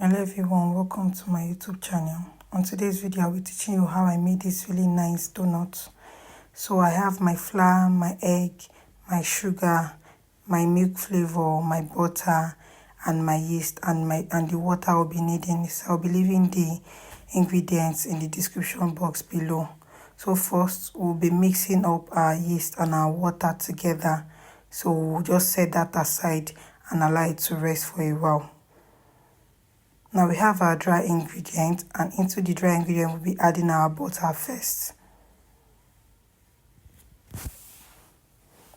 Hello everyone, welcome to my YouTube channel. On today's video, I'll be teaching you how I made this really nice donut. So I have my flour, my egg, my sugar, my milk flavor, my butter, and my yeast, and the water I'll be needing. So I'll be leaving the ingredients in the description box below. So first, we'll be mixing up our yeast and our water together. So we'll just set that aside and allow it to rest for a while. Now we have our dry ingredient, and into the dry ingredient we'll be adding our butter first.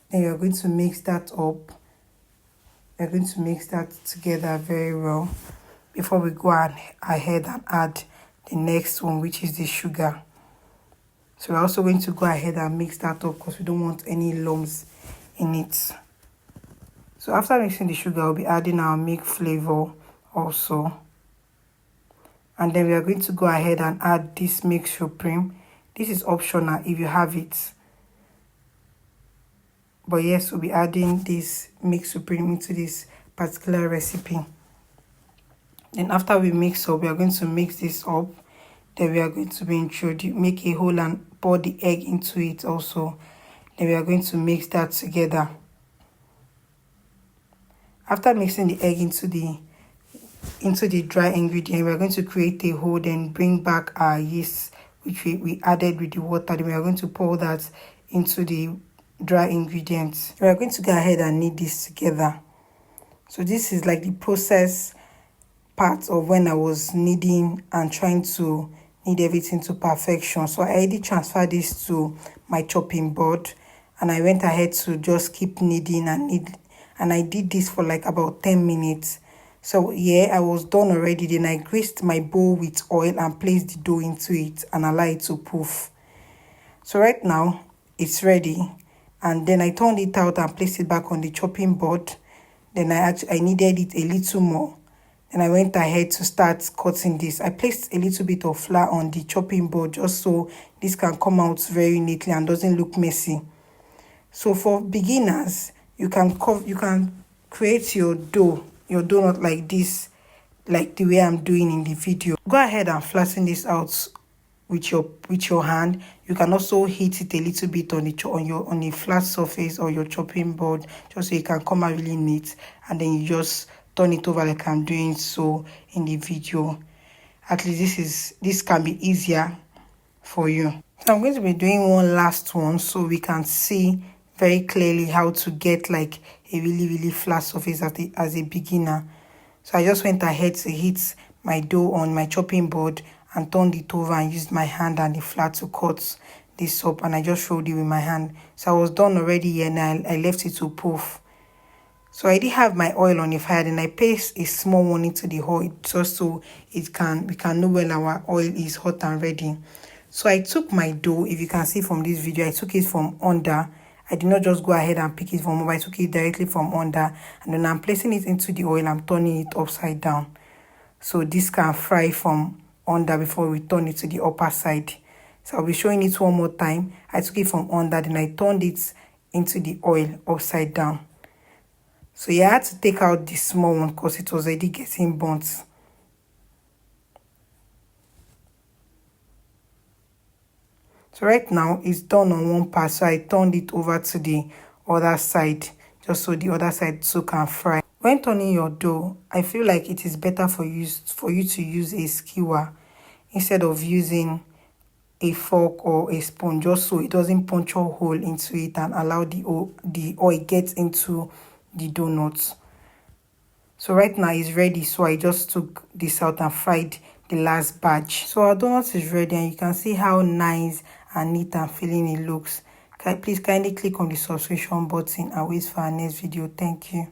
Then you're going to mix that up. You're going to mix that together very well before we go ahead and add the next one, which is the sugar. So we're also going to go ahead and mix that up because we don't want any lumps in it. So after mixing the sugar, we'll be adding our milk flavor also. And then we are going to go ahead and add this milk supreme. This is optional if you have it. But yes, we'll be adding this milk supreme into this particular recipe. Then after we mix up, we are going to mix this up. Then we are going to make a hole and pour the egg into it also. Then we are going to mix that together. After mixing the egg into the dry ingredient, we are going to create a hole, then bring back our yeast, which we added with the water. Then we are going to pour that into the dry ingredients. We are going to go ahead and knead this together. So this is like the process part of when I was kneading and trying to knead everything to perfection. So I already transferred this to my chopping board, and I went ahead to just keep kneading and knead, and I did this for like about 10 minutes. So yeah, I was done already. Then I greased my bowl with oil and placed the dough into it and allow it to poof. So right now it's ready, and then I turned it out and placed it back on the chopping board. Then I needed it a little more. Then I went ahead to start cutting this. I placed a little bit of flour on the chopping board just so this can come out very neatly and doesn't look messy. So for beginners, you can create your donut like this, like the way I'm doing in the video. Go ahead and flatten this out with your hand. You can also heat it a little bit on a flat surface or your chopping board, just so it can come out really neat, and then you just turn it over like I'm doing so in the video. At least this can be easier for you. So I'm going to be doing one last one so we can see very clearly how to get like a really flat surface as a beginner. So I just went ahead to heat my dough on my chopping board and turned it over and used my hand and the flour to cut this up, and I just rolled it with my hand. So I was done already, and I left it to poof. So I did have my oil on the fire, and I placed a small one into the oil just so we can know when our oil is hot and ready. So I took my dough, if you can see from this video, I took it from under. I did not just go ahead and pick it from over. I took it directly from under, and then I'm placing it into the oil. I'm turning it upside down, so this can fry from under before we turn it to the upper side. So I'll be showing it one more time. I took it from under, then I turned it into the oil upside down. So yeah, I had to take out the small one because it was already getting burnt. So right now it's done on one part, so I turned it over to the other side just so the other side too can fry. When turning your dough, I feel like it is better for you to use a skewer instead of using a fork or a spoon, just so it doesn't punch a hole into it and allow the oil get into the donuts. So right now it's ready, so I just took this out and fried the last batch. So our donut is ready, and you can see how nice and neat and filling it looks. Please kindly click on the subscription button and wait for our next video. Thank you.